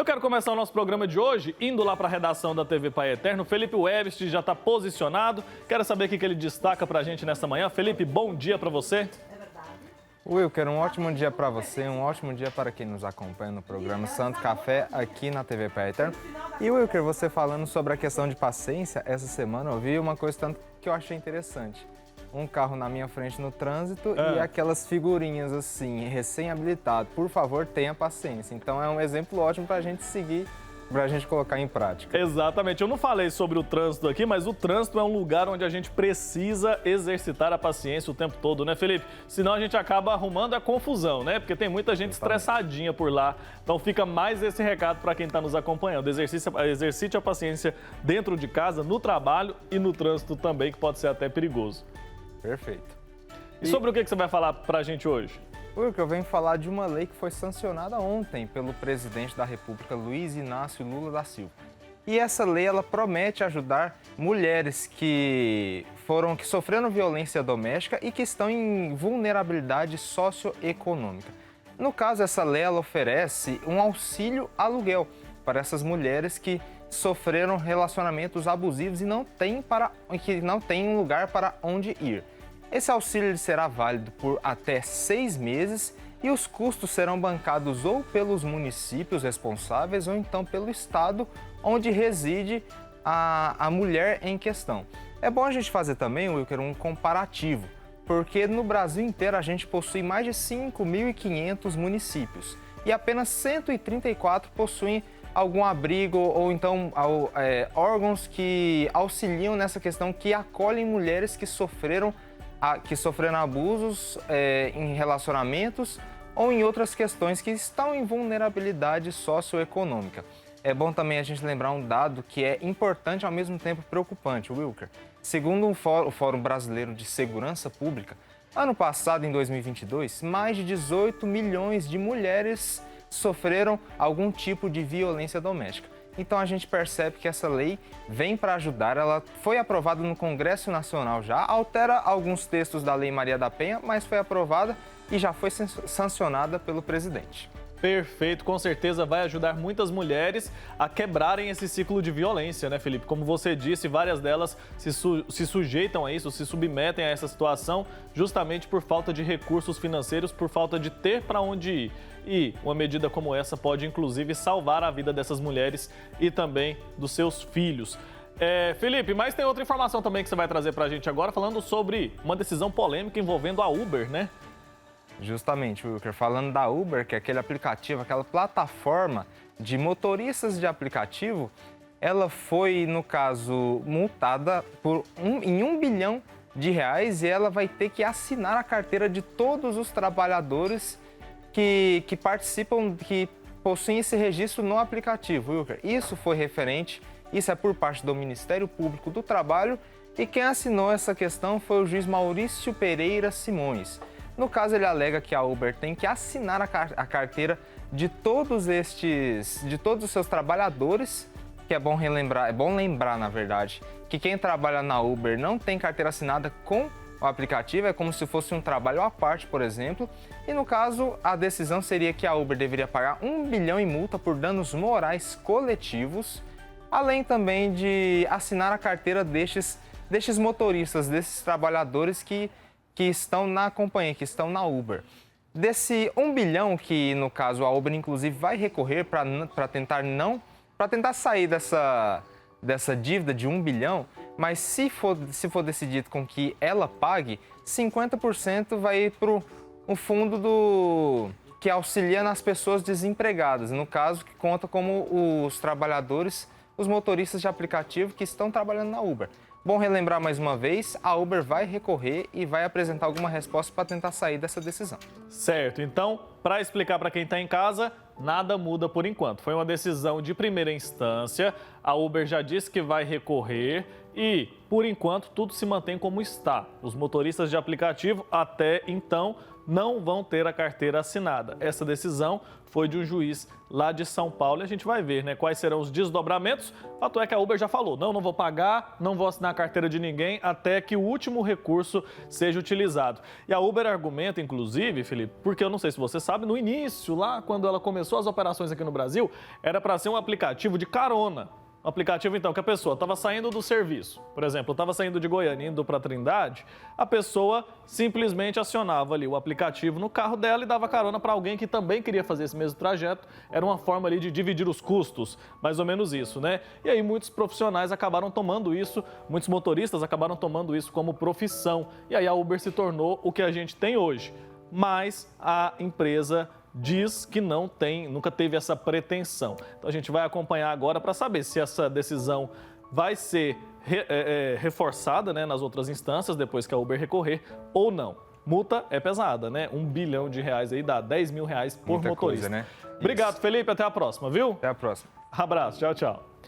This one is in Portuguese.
Eu quero começar o nosso programa de hoje indo lá para a redação da TV Pai Eterno. Felipe Webst já está posicionado. Quero saber o que ele destaca para a gente nesta manhã. Felipe, bom dia para você. Wilker, um ótimo dia para você, um ótimo dia para quem nos acompanha no programa Santo Café aqui na TV Pai Eterno. E Wilker, você falando sobre a questão de paciência, essa semana eu vi uma coisa tanto que eu achei interessante. Um carro na minha frente no trânsito e aquelas figurinhas assim, recém-habilitado. Por favor, tenha paciência. Então é um exemplo ótimo para a gente seguir, para a gente colocar em prática. Exatamente. Eu não falei sobre o trânsito aqui, mas o trânsito é um lugar onde a gente precisa exercitar a paciência o tempo todo, né, Felipe? Senão a gente acaba arrumando a confusão, né? Porque tem muita gente estressadinha por lá. Então fica mais esse recado para quem está nos acompanhando. Exercite a paciência dentro de casa, no trabalho e no trânsito também, que pode ser até perigoso. Perfeito. E sobre o que você vai falar para a gente hoje? Wilker, eu venho falar de uma lei que foi sancionada ontem pelo presidente da República, Luiz Inácio Lula da Silva. E essa lei, ela promete ajudar mulheres que sofreram violência doméstica e que estão em vulnerabilidade socioeconômica. No caso, essa lei, ela oferece um auxílio aluguel para essas mulheres que sofreram relacionamentos abusivos e que não têm um lugar para onde ir. Esse auxílio será válido por até 6 meses e os custos serão bancados ou pelos municípios responsáveis ou então pelo estado onde reside a mulher em questão. É bom a gente fazer também, Wilker, um comparativo, porque no Brasil inteiro a gente possui mais de 5.500 municípios e apenas 134 possuem algum abrigo ou então órgãos que auxiliam nessa questão, que acolhem mulheres que sofreram abusos em relacionamentos ou em outras questões que estão em vulnerabilidade socioeconômica. É bom também a gente lembrar um dado que é importante e ao mesmo tempo preocupante, Wilker. Segundo o Fórum Brasileiro de Segurança Pública, ano passado, em 2022, mais de 18 milhões de mulheres sofreram algum tipo de violência doméstica. Então a gente percebe que essa lei vem para ajudar, ela foi aprovada no Congresso Nacional já, altera alguns textos da Lei Maria da Penha, mas foi aprovada e já foi sancionada pelo presidente. Perfeito, com certeza vai ajudar muitas mulheres a quebrarem esse ciclo de violência, né, Felipe? Como você disse, várias delas se sujeitam a isso, se submetem a essa situação justamente por falta de recursos financeiros, por falta de ter para onde ir. E uma medida como essa pode, inclusive, salvar a vida dessas mulheres e também dos seus filhos. Felipe, mas tem outra informação também que você vai trazer para a gente agora, falando sobre uma decisão polêmica envolvendo a Uber, né? Justamente, Wilker, falando da Uber, que é aquele aplicativo, aquela plataforma de motoristas de aplicativo, ela foi, no caso, multada em R$1 bilhão e ela vai ter que assinar a carteira de todos os trabalhadores que participam, que possuem esse registro no aplicativo, Wilker. Isso é por parte do Ministério Público do Trabalho e quem assinou essa questão foi o juiz Maurício Pereira Simões. No caso, ele alega que a Uber tem que assinar a carteira de todos os seus trabalhadores, que é bom lembrar, na verdade, que quem trabalha na Uber não tem carteira assinada com o aplicativo, é como se fosse um trabalho à parte, por exemplo. E no caso, a decisão seria que a Uber deveria pagar R$1 bilhão em multa por danos morais coletivos, além também de assinar a carteira destes motoristas, desses trabalhadores que estão na companhia, que estão na Uber. Desse R$1 bilhão que, no caso, a Uber, inclusive, vai recorrer para tentar sair dessa dívida de R$1 bilhão, mas se for decidido com que ela pague, 50% vai para o fundo que auxilia nas pessoas desempregadas, no caso, que conta como os trabalhadores, os motoristas de aplicativo que estão trabalhando na Uber. Bom relembrar mais uma vez, a Uber vai recorrer e vai apresentar alguma resposta para tentar sair dessa decisão. Certo, então, para explicar para quem está em casa, nada muda por enquanto. Foi uma decisão de primeira instância, a Uber já disse que vai recorrer e, por enquanto, tudo se mantém como está. Os motoristas de aplicativo, até então, não vão ter a carteira assinada. Essa decisão foi de um juiz lá de São Paulo e a gente vai ver, né, quais serão os desdobramentos. Fato é que a Uber já falou, não vou pagar, não vou assinar a carteira de ninguém até que o último recurso seja utilizado. E a Uber argumenta, inclusive, Felipe, porque eu não sei se você sabe, no início, lá quando ela começou as operações aqui no Brasil, era para ser um aplicativo de carona. Um aplicativo, então, que a pessoa estava saindo do serviço, por exemplo, estava saindo de Goiânia indo para Trindade, a pessoa simplesmente acionava ali o aplicativo no carro dela e dava carona para alguém que também queria fazer esse mesmo trajeto. Era uma forma ali de dividir os custos, mais ou menos isso, né? E aí muitos profissionais acabaram tomando isso, muitos motoristas acabaram tomando isso como profissão. E aí a Uber se tornou o que a gente tem hoje. Mas a empresa diz que não tem, nunca teve essa pretensão. Então a gente vai acompanhar agora para saber se essa decisão vai ser reforçada, né, nas outras instâncias, depois que a Uber recorrer, ou não. Multa é pesada, né? R$1 bilhão aí dá R$10 mil por Muita motorista. coisa, né? Obrigado, Felipe. Até a próxima, viu? Até a próxima. Abraço. Tchau, tchau.